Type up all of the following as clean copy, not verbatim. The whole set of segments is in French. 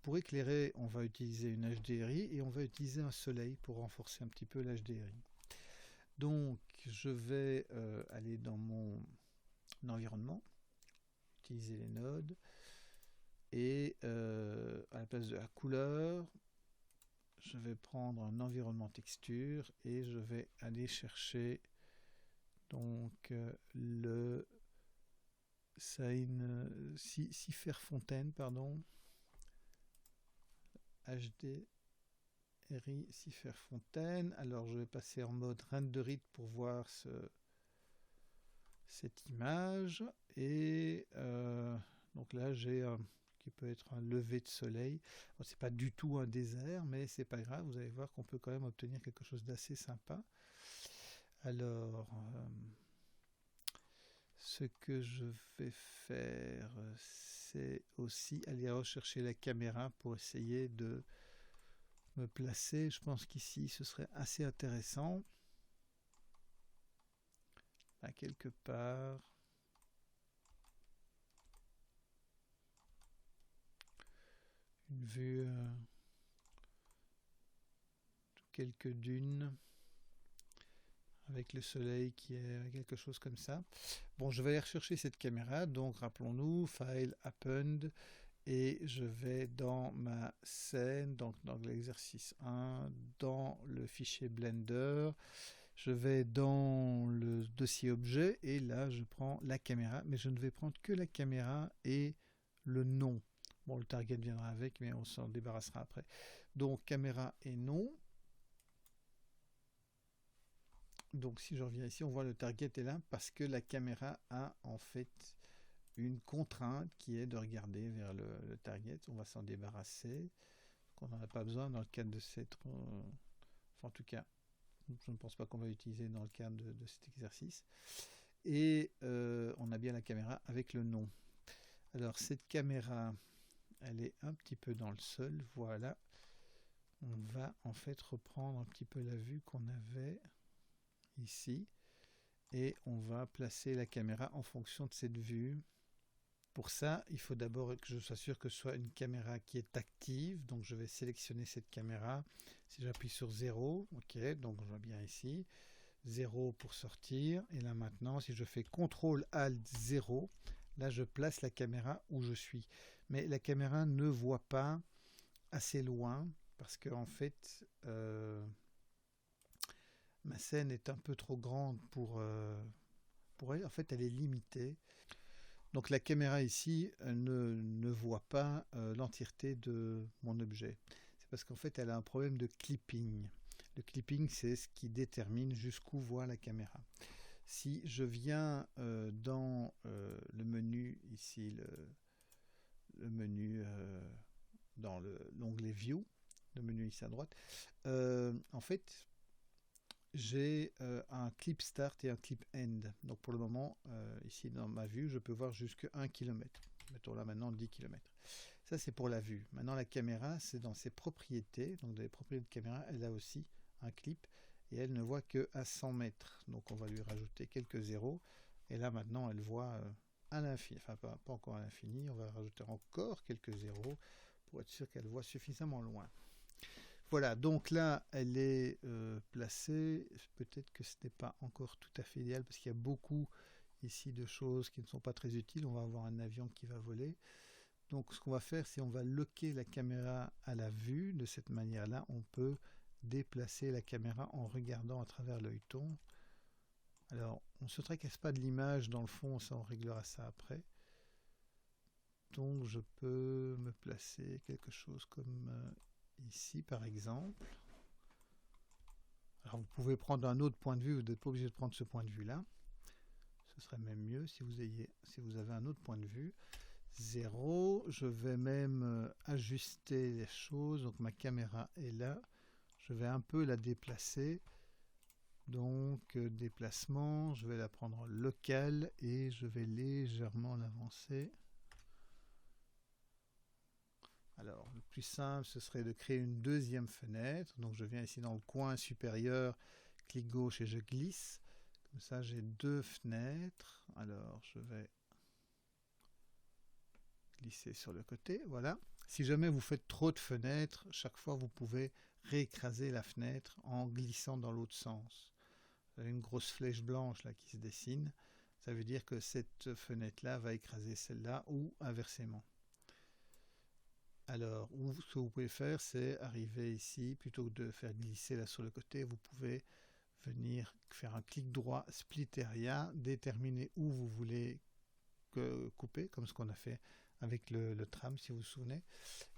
pour éclairer, on va utiliser une HDRI et on va utiliser un soleil pour renforcer un petit peu l'HDRI. Donc, je vais aller dans mon environnement, utiliser les nodes, et à la place de la couleur, je vais prendre un environnement texture et je vais aller chercher donc le Cypherfontaine, pardon, HDRI Cypherfontaine. Alors je vais passer en mode Render It pour voir cette image. Et donc là j'ai qui peut être un lever de soleil. Bon, c'est pas du tout un désert, mais c'est pas grave. Vous allez voir qu'on peut quand même obtenir quelque chose d'assez sympa. Alors, ce que je vais faire, c'est aussi aller rechercher la caméra pour essayer de me placer. Je pense qu'ici, ce serait assez intéressant. Là, quelque part. Une vue de quelques dunes avec le soleil qui est quelque chose comme ça. Bon, je vais aller rechercher cette caméra, donc rappelons-nous, File, Append, et je vais dans ma scène, donc dans l'exercice 1, dans le fichier Blender, je vais dans le dossier objet, et là je prends la caméra, mais je ne vais prendre que la caméra et le nom. Bon, le target viendra avec, mais on s'en débarrassera après. Donc, caméra et nom. Donc, si je reviens ici, on voit le target est là parce que la caméra a en fait une contrainte qui est de regarder vers le target. On va s'en débarrasser. On n'en a pas besoin dans le cadre de cette... Enfin, en tout cas, je ne pense pas qu'on va l'utiliser dans le cadre de cet exercice. Et on a bien la caméra avec le nom. Alors, cette caméra, elle est un petit peu dans le sol. Voilà. On va en fait reprendre un petit peu la vue qu'on avait ici. Et on va placer la caméra en fonction de cette vue. Pour ça, il faut d'abord que je sois sûr que ce soit une caméra qui est active. Donc je vais sélectionner cette caméra. Si j'appuie sur 0, ok, donc je vois bien ici. 0 pour sortir. Et là maintenant, si je fais CTRL ALT 0, là je place la caméra où je suis. Mais la caméra ne voit pas assez loin parce que en fait, ma scène est un peu trop grande pour elle. En fait, elle est limitée. Donc la caméra ici ne voit pas l'entièreté de mon objet. C'est parce qu'en fait elle a un problème de clipping. Le clipping, c'est ce qui détermine jusqu'où voit la caméra. Si je viens dans le menu ici, le menu dans l'onglet View, le menu ici à droite, en fait j'ai un clip start et un clip end. Donc pour le moment, ici dans ma vue, je peux voir jusqu'à 1 km. Mettons là maintenant 10 km. Ça c'est pour la vue. Maintenant la caméra, c'est dans ses propriétés. Donc dans les propriétés de caméra, elle a aussi un clip et elle ne voit que à 100 mètres. Donc on va lui rajouter quelques zéros. Et là maintenant, elle voit à l'infini. Enfin pas encore à l'infini. On va rajouter encore quelques zéros pour être sûr qu'elle voit suffisamment loin. Voilà, donc là, elle est placée. Peut-être que ce n'est pas encore tout à fait idéal parce qu'il y a beaucoup ici de choses qui ne sont pas très utiles. On va avoir un avion qui va voler. Donc ce qu'on va faire, c'est on va loquer la caméra à la vue. De cette manière-là, on peut déplacer la caméra en regardant à travers l'œilleton. Alors, on ne se tracasse pas de l'image dans le fond, ça on réglera ça après. Donc je peux me placer quelque chose comme... ici par exemple. Alors vous pouvez prendre un autre point de vue, vous n'êtes pas obligé de prendre ce point de vue là. Ce serait même mieux si vous avez un autre point de vue. 0, je vais même ajuster les choses. Donc ma caméra est là. Je vais un peu la déplacer. Donc déplacement, je vais la prendre en local et je vais légèrement l'avancer. Alors, le plus simple, ce serait de créer une deuxième fenêtre. Donc, je viens ici dans le coin supérieur, clic gauche et je glisse. Comme ça, j'ai deux fenêtres. Alors, je vais glisser sur le côté. Voilà. Si jamais vous faites trop de fenêtres, chaque fois vous pouvez réécraser la fenêtre en glissant dans l'autre sens. Vous avez une grosse flèche blanche là qui se dessine. Ça veut dire que cette fenêtre-là va écraser celle-là ou inversement. Alors, ce que vous pouvez faire, c'est arriver ici, plutôt que de faire glisser là sur le côté, vous pouvez venir faire un clic droit, split area, déterminer où vous voulez couper, comme ce qu'on a fait avec le tram, si vous vous souvenez.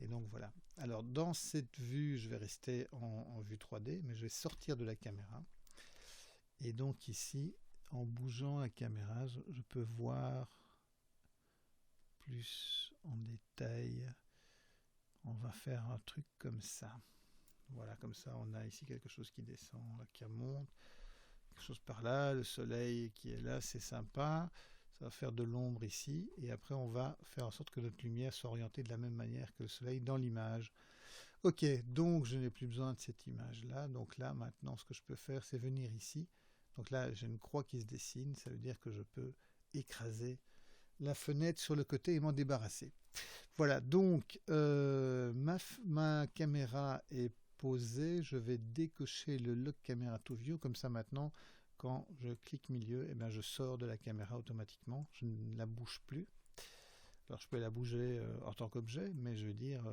Et donc voilà. Alors, dans cette vue, je vais rester en vue 3D, mais je vais sortir de la caméra. Et donc ici, en bougeant la caméra, je peux voir plus en détail. On va faire un truc comme ça. Voilà, comme ça, on a ici quelque chose qui descend, qui remonte. Quelque chose par là, le soleil qui est là, c'est sympa. Ça va faire de l'ombre ici. Et après, on va faire en sorte que notre lumière soit orientée de la même manière que le soleil dans l'image. Ok, donc je n'ai plus besoin de cette image-là. Donc là, maintenant, ce que je peux faire, c'est venir ici. Donc là, j'ai une croix qui se dessine. Ça veut dire que je peux écraser la fenêtre sur le côté et m'en débarrasser. Voilà, donc ma caméra est posée. Je vais décocher le Lock Camera to View. Comme ça, maintenant, quand je clique milieu, eh bien, je sors de la caméra automatiquement. Je ne la bouge plus. Alors, je peux la bouger en tant qu'objet, mais je veux dire,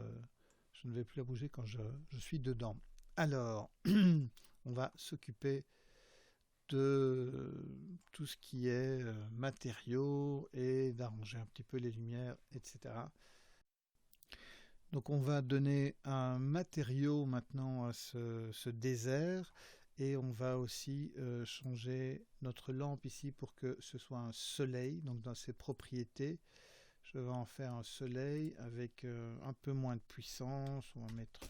je ne vais plus la bouger quand je suis dedans. Alors, on va s'occuper de tout ce qui est matériaux et d'arranger un petit peu les lumières, etc. Donc on va donner un matériau maintenant à ce désert et on va aussi changer notre lampe ici pour que ce soit un soleil. Donc dans ses propriétés, je vais en faire un soleil avec un peu moins de puissance. On va mettre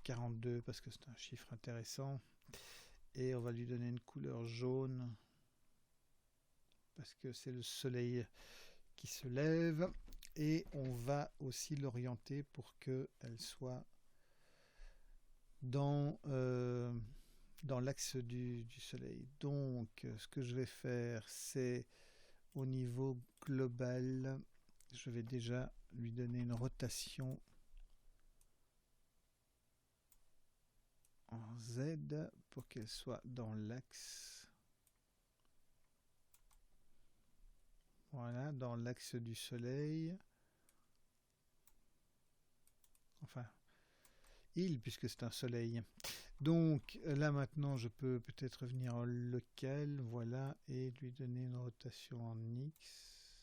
42 parce que c'est un chiffre intéressant. Et on va lui donner une couleur jaune parce que c'est le soleil qui se lève. Et on va aussi l'orienter pour qu'elle soit dans l'axe du soleil. Donc ce que je vais faire, c'est au niveau global, je vais déjà lui donner une rotation en Z pour qu'elle soit dans l'axe. Voilà, dans l'axe du soleil. Enfin, puisque c'est un soleil. Donc là maintenant, je peux peut-être venir en local, voilà, et lui donner une rotation en X.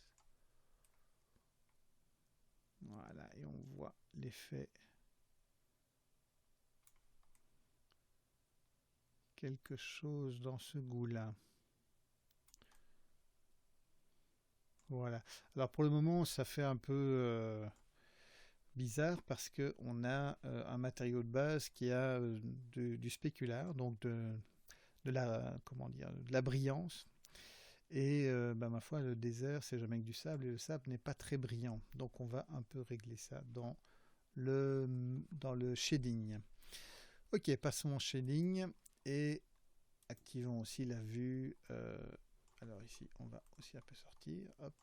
Voilà, et on voit l'effet. Quelque chose dans ce goût-là. Voilà. Alors pour le moment, ça fait un peu bizarre parce que on a un matériau de base qui a du spécular, donc de la brillance. Et ma foi, le désert, c'est jamais que du sable, et le sable n'est pas très brillant. Donc on va un peu régler ça dans le shading. Ok, passons au shading et activons aussi la vue. Alors ici, on va aussi un peu sortir. Hop.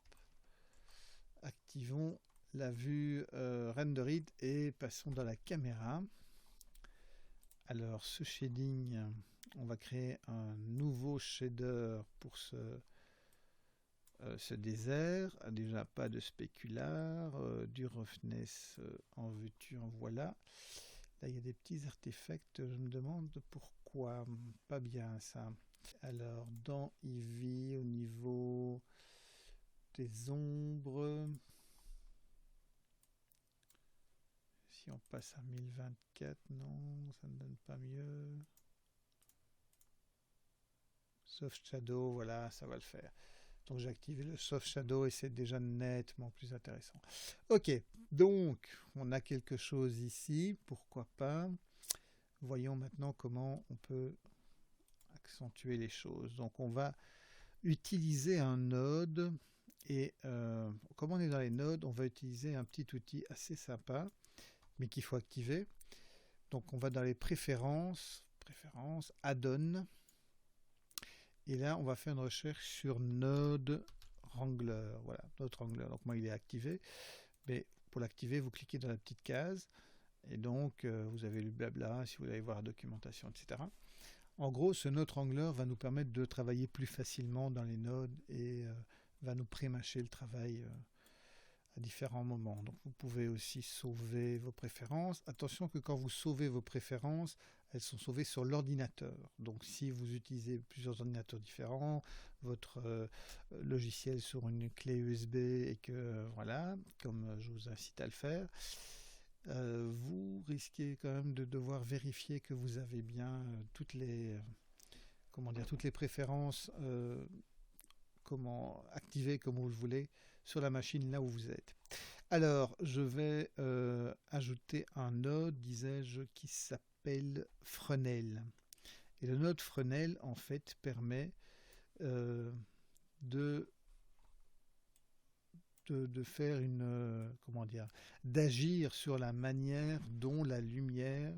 Activons la vue rendered et passons dans la caméra. Alors ce shading, on va créer un nouveau shader pour ce désert. Déjà pas de spécular, du roughness en veux-tu, en voilà. Là il y a des petits artefacts, je me demande pourquoi, pas bien ça. Alors dans Eevee, au niveau des ombres, si on passe à 1024, non, ça ne donne pas mieux. Soft Shadow, voilà, ça va le faire. Donc j'ai activé le Soft Shadow et c'est déjà nettement plus intéressant. Ok, donc on a quelque chose ici, pourquoi pas. Voyons maintenant comment on peut accentuer les choses. Donc on va utiliser un node et comme on est dans les nodes, on va utiliser un petit outil assez sympa mais qu'il faut activer. Donc on va dans les préférences, add-on, et là on va faire une recherche sur Node Wrangler. Voilà, Node Wrangler. Donc moi il est activé, mais vous pour l'activer, vous cliquez dans la petite case et donc vous avez le blabla si vous voulez voir la documentation, etc. En gros, ce node Wrangler va nous permettre de travailler plus facilement dans les nodes et va nous pré-mâcher le travail à différents moments. Donc vous pouvez aussi sauver vos préférences. Attention que quand vous sauvez vos préférences, elles sont sauvées sur l'ordinateur. Donc si vous utilisez plusieurs ordinateurs différents, votre logiciel sur une clé USB et que voilà, comme je vous incite à le faire, vous risquez quand même de devoir vérifier que vous avez bien toutes les préférences activées comme vous le voulez sur la machine là où vous êtes. Alors, je vais ajouter un node, disais-je, qui s'appelle Fresnel. Et le node Fresnel, en fait, permet de faire d'agir sur la manière dont la lumière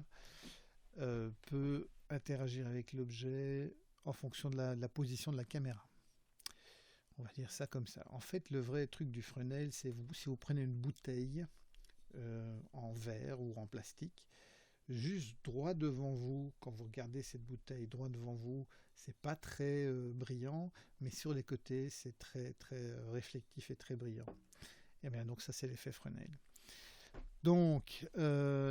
peut interagir avec l'objet en fonction de la position de la caméra. On va dire ça comme ça. En fait, le vrai truc du Fresnel, c'est si vous prenez une bouteille en verre ou en plastique, juste droit devant vous, quand vous regardez cette bouteille droit devant vous, c'est pas très brillant, mais sur les côtés, c'est très très réflectif et très brillant. Et bien donc ça, c'est l'effet Fresnel. Donc,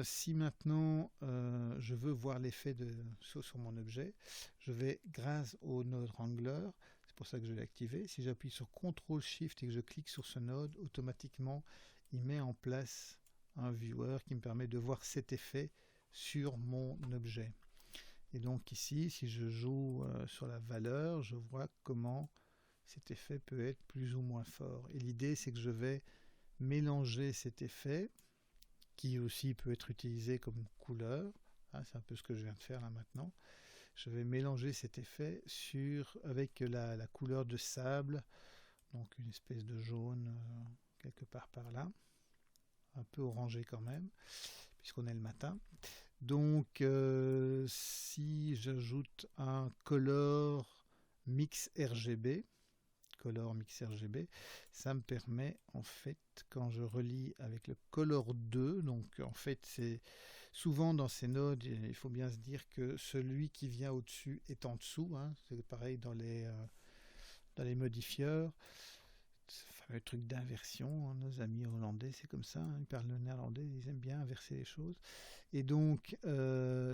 si maintenant je veux voir l'effet sur mon objet, je vais, grâce au node Wrangler, c'est pour ça que je l'ai activé, si j'appuie sur CTRL SHIFT et que je clique sur ce node, automatiquement, il met en place un viewer qui me permet de voir cet effet sur mon objet. Et donc ici, si je joue sur la valeur, je vois comment cet effet peut être plus ou moins fort. Et l'idée, c'est que je vais mélanger cet effet, qui aussi peut être utilisé comme couleur. C'est un peu ce que je viens de faire là maintenant. Je vais mélanger cet effet avec la couleur de sable, donc une espèce de jaune quelque part par là, un peu orangé quand même, puisqu'on est le matin. Donc si j'ajoute un color mix RGB, ça me permet en fait, quand je relie avec le color 2, donc en fait c'est souvent dans ces nodes, il faut bien se dire que celui qui vient au-dessus est en dessous, c'est pareil dans les modifieurs, ce fameux truc d'inversion, nos amis hollandais c'est comme ça, ils parlent le néerlandais, ils aiment bien inverser les choses. Et donc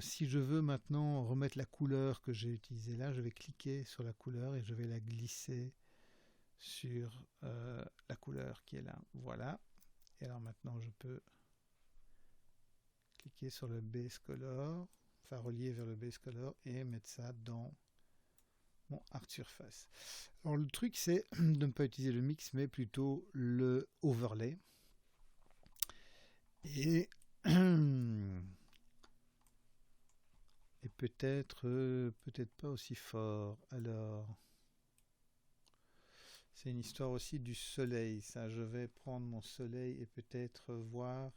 si je veux maintenant remettre la couleur que j'ai utilisée là, je vais cliquer sur la couleur et je vais la glisser sur la couleur qui est là. Voilà. Et alors maintenant, je peux cliquer sur le base color, enfin relier vers le base color et mettre ça dans mon art surface. Alors le truc, c'est de ne pas utiliser le mix, mais plutôt le overlay. Et peut-être pas aussi fort. Alors c'est une histoire aussi du soleil, ça. Je vais prendre mon soleil et peut-être voir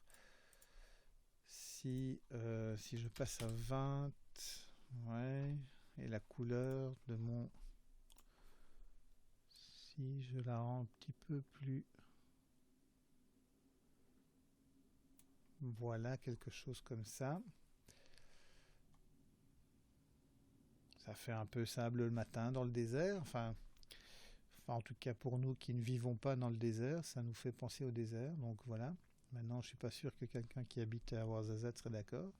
si je passe à 20, ouais, et la couleur de mon... Si je la rends un petit peu plus... Voilà, quelque chose comme ça. Ça fait un peu sable le matin dans le désert, enfin en tout cas pour nous qui ne vivons pas dans le désert, ça nous fait penser au désert, donc voilà. Maintenant, je suis pas sûr que quelqu'un qui habite à Ouarzazate serait d'accord.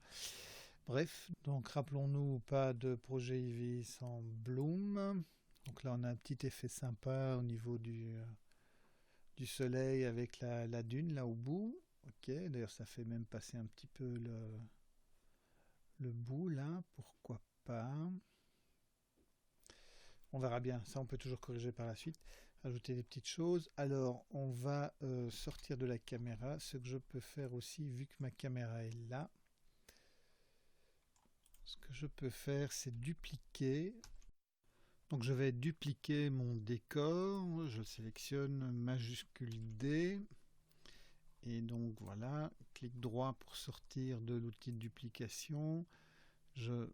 Bref, donc rappelons-nous, pas de projet Eevee sans Bloom. Donc là, on a un petit effet sympa au niveau du soleil avec la dune là au bout. Ok, d'ailleurs, ça fait même passer un petit peu le bout là, pourquoi pas. On verra bien, ça on peut toujours corriger par la suite, ajouter des petites choses. Alors on va sortir de la caméra. Ce que je peux faire aussi, vu que ma caméra est là, ce que je peux faire, c'est dupliquer. Donc je vais dupliquer mon décor, je le sélectionne, majuscule D, et donc voilà, clic droit pour sortir de l'outil de duplication. Je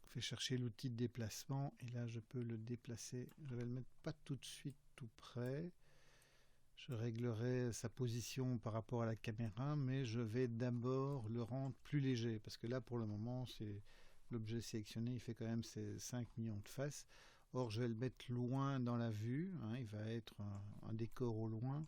fais chercher l'outil de déplacement et là je peux le déplacer. Je vais le mettre pas tout de suite tout près. Je réglerai sa position par rapport à la caméra, mais je vais d'abord le rendre plus léger, parce que là, pour le moment, c'est l'objet sélectionné, il fait quand même ses 5 millions de faces. Or, je vais le mettre loin dans la vue, hein, il va être un décor au loin,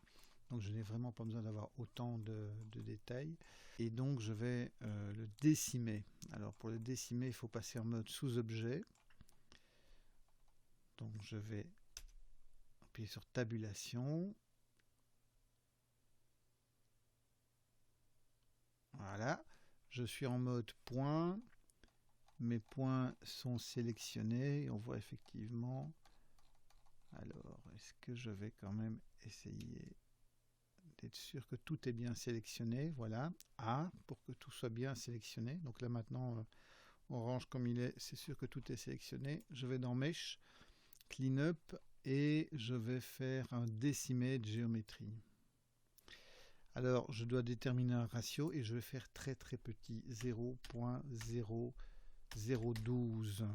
donc je n'ai vraiment pas besoin d'avoir autant de détails. Et donc, je vais le décimer. Alors, pour le décimer, il faut passer en mode sous-objet. Donc, je vais appuyer sur tabulation. Voilà, je suis en mode point, mes points sont sélectionnés et on voit effectivement. Alors, est-ce que je vais quand même essayer d'être sûr que tout est bien sélectionné? Voilà, A, pour que tout soit bien sélectionné. Donc là maintenant, on range comme il est, c'est sûr que tout est sélectionné. Je vais dans Mesh, Clean Up et je vais faire un décimé de géométrie. Alors, je dois déterminer un ratio et je vais faire très très petit, 0.0012.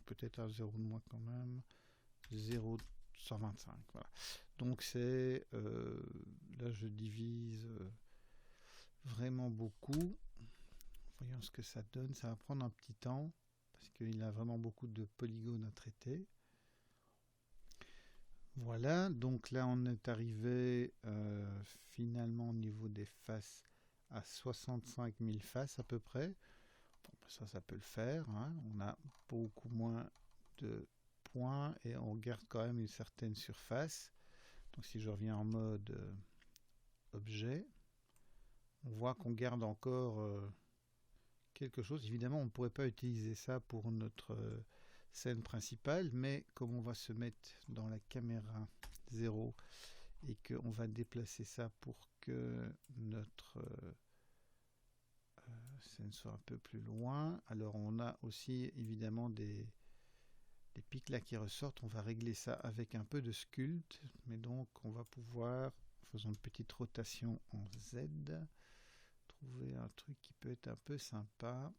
Peut-être un 0 de moins quand même. 0,125. Voilà. Donc c'est... là, je divise vraiment beaucoup. Voyons ce que ça donne. Ça va prendre un petit temps parce qu'il a vraiment beaucoup de polygones à traiter. Voilà, donc là on est arrivé finalement au niveau des faces à 65 000 faces à peu près. Bon, ça peut le faire, hein. On a beaucoup moins de points et on garde quand même une certaine surface. Donc si je reviens en mode objet, on voit qu'on garde encore quelque chose. Évidemment, on ne pourrait pas utiliser ça pour notre scène principale, mais comme on va se mettre dans la caméra 0 et qu'on va déplacer ça pour que notre scène soit un peu plus loin, alors on a aussi évidemment des pics là qui ressortent. On va régler ça avec un peu de sculpt, mais donc on va pouvoir, faisons une petite rotation en Z, trouver un truc qui peut être un peu sympa.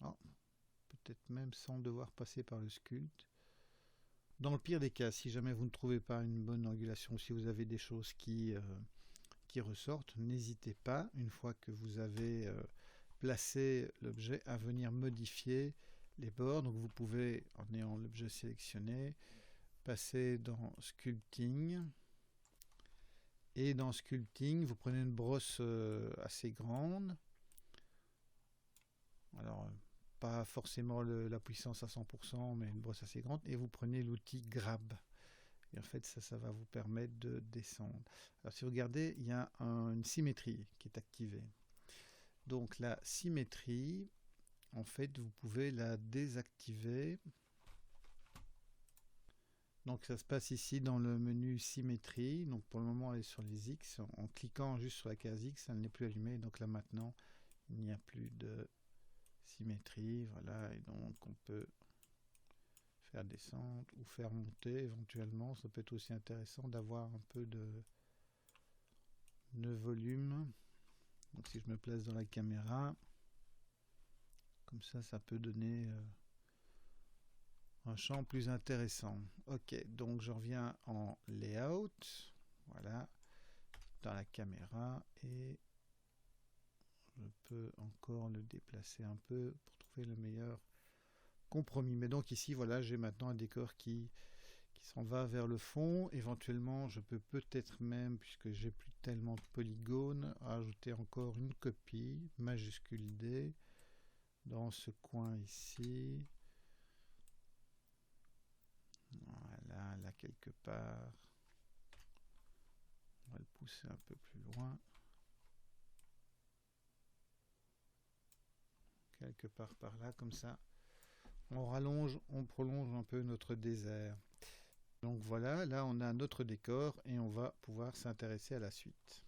Oh, peut-être même sans devoir passer par le sculpt. Dans le pire des cas, si jamais vous ne trouvez pas une bonne angulation, si vous avez des choses qui ressortent, n'hésitez pas, une fois que vous avez placé l'objet, à venir modifier les bords. Donc vous pouvez, en ayant l'objet sélectionné, passer dans Sculpting. Et dans Sculpting, vous prenez une brosse assez grande. Alors, pas forcément la puissance à 100%, mais une brosse assez grande. Et vous prenez l'outil Grab. Et en fait, ça va vous permettre de descendre. Alors, si vous regardez, il y a une symétrie qui est activée. Donc, la symétrie, en fait, vous pouvez la désactiver. Donc, ça se passe ici dans le menu symétrie. Donc, pour le moment, elle est sur les X. En cliquant juste sur la case X, elle n'est plus allumée. Donc là, maintenant, il n'y a plus de symétrie. Voilà. Et donc, on peut faire descendre ou faire monter éventuellement. Ça peut être aussi intéressant d'avoir un peu de volume. Donc si je me place dans la caméra, comme ça peut donner un champ plus intéressant. Ok, donc je reviens en layout, voilà, dans la caméra, et je peux encore le déplacer un peu pour trouver le meilleur compromis. Mais donc ici, voilà, j'ai maintenant un décor qui s'en va vers le fond. Éventuellement, je peux peut-être même, puisque j'ai plus tellement de polygones, ajouter encore une copie, majuscule D, dans ce coin ici. Voilà, là quelque part. On va le pousser un peu plus loin. Quelque part par là, comme ça. On rallonge, on prolonge un peu notre désert. Donc voilà, là on a notre décor et on va pouvoir s'intéresser à la suite.